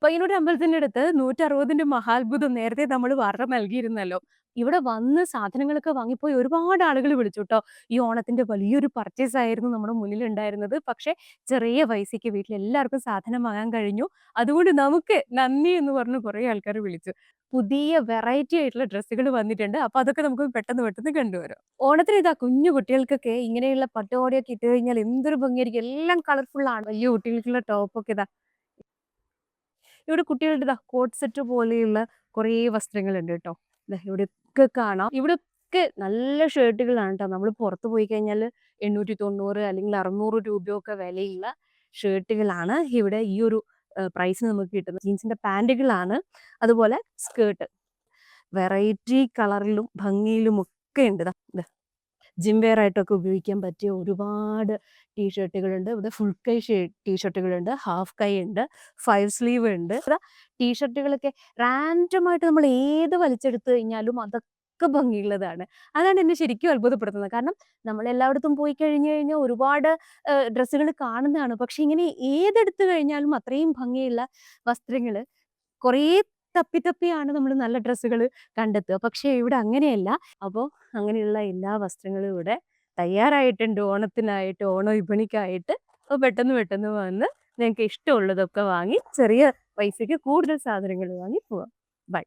പയ്യന്നൂർ അമ്പലത്തിന്റെ അടുത്ത് 160ന്റെ മഹാത്ഭുതം നേരത്തെ നമ്മൾ വാർത്ത നൽകിയിരുന്നല്ലോ. ഇവിടെ വന്ന് സാധനങ്ങളൊക്കെ വാങ്ങിപ്പോയി ഒരുപാട് ആളുകൾ വിളിച്ചു ട്ടോ. ഈ ഓണത്തിന്റെ വലിയൊരു പർച്ചേസ് ആയിരുന്നു നമ്മുടെ മുന്നിൽ ഉണ്ടായിരുന്നത്. പക്ഷേ ചെറിയ പൈസയ്ക്ക് വീട്ടിൽ എല്ലാവർക്കും സാധനം വാങ്ങാൻ കഴിഞ്ഞു. അതുകൊണ്ട് നമുക്ക് നന്ദി എന്ന് പറഞ്ഞ് കുറേ ആൾക്കാർ വിളിച്ചു. പുതിയ വെറൈറ്റി ആയിട്ടുള്ള ഡ്രസ്സുകൾ വന്നിട്ടുണ്ട്. അപ്പൊ അതൊക്കെ നമുക്ക് പെട്ടെന്ന് പെട്ടെന്ന് കണ്ടുവരാം. ഓണത്തിന് ഇതാ കുഞ്ഞു കുട്ടികൾക്കൊക്കെ ഇങ്ങനെയുള്ള പട്ടുപാവാടയൊക്കെ ഇട്ട് കഴിഞ്ഞാൽ എന്തൊരു ഭംഗിയായിരിക്കും. എല്ലാം കളർഫുൾ ആണ്. വലിയ കുട്ടികൾക്കുള്ള ടോപ്പൊക്കെ ഇതാ ഇവിടെ കുട്ടികളുടെ ദാ കോട്ട് സെറ്റ് പോലെയുള്ള കുറേ വസ്ത്രങ്ങളുണ്ട് കേട്ടോ. ദാ ഇവിടെയൊക്കെ കാണാം. ഇവിടെയൊക്കെ നല്ല ഷർട്ടുകളാണ് ട്ടോ. നമ്മൾ പുറത്ത് പോയി കഴിഞ്ഞാൽ 890 അല്ലെങ്കിൽ 600 രൂപയൊക്കെ വിലയുള്ള ഷർട്ടുകളാണ് ഇവിടെ ഈ ഒരു പ്രൈസിന് നമുക്ക് കിട്ടുന്നത്. ജീൻസിന്റെ പാന്റുകളാണ്. അതുപോലെ സ്കേർട്ട്. വെറൈറ്റി കളറിലും ഭംഗിയിലും ഒക്കെ ഉണ്ട്. ദാ ജിം വെയർ ആയിട്ടൊക്കെ ഉപയോഗിക്കാൻ പറ്റിയ ഒരുപാട് ടീഷർട്ടുകളുണ്ട്. ഇവിടെ ഫുൾ കൈ ടീഷർട്ടുകളുണ്ട്, ഹാഫ് കൈ ഉണ്ട്, 5 സ്ലീവ് ഉണ്ട്. ടീഷർട്ടുകളൊക്കെ റാൻഡമായിട്ട് നമ്മൾ ഏത് വലിച്ചെടുത്ത് കഴിഞ്ഞാലും അതൊക്കെ ഭംഗിയുള്ളതാണ്. അതാണ് എന്നെ ശരിക്കും അത്ഭുതപ്പെടുത്തുന്നത്. കാരണം നമ്മൾ എല്ലായിടത്തും പോയി കഴിഞ്ഞു കഴിഞ്ഞാൽ ഒരുപാട് ഡ്രസ്സുകൾ കാണുന്നതാണ്. പക്ഷെ ഇങ്ങനെ ഏതെടുത്ത് കഴിഞ്ഞാലും അത്രയും ഭംഗിയുള്ള വസ്ത്രങ്ങൾ കുറേ തപ്പി തപ്പിയാണ് നമ്മൾ നല്ല ഡ്രസ്സുകൾ കണ്ടെത്തുക. പക്ഷേ ഇവിടെ അങ്ങനെയല്ല. അപ്പോൾ അങ്ങനെയുള്ള എല്ലാ വസ്ത്രങ്ങളും ഇവിടെ തയ്യാറായിട്ടുണ്ട് ഓണത്തിനായിട്ട്, ഓണ വിപണിക്കായിട്ട്. അപ്പോൾ പെട്ടെന്ന് പെട്ടെന്ന് വന്ന് നിങ്ങൾക്ക് ഇഷ്ടമുള്ളതൊക്കെ വാങ്ങി ചെറിയ പൈസയ്ക്ക് കൂടുതൽ സാധനങ്ങൾ വാങ്ങി പോവാം. ബൈ.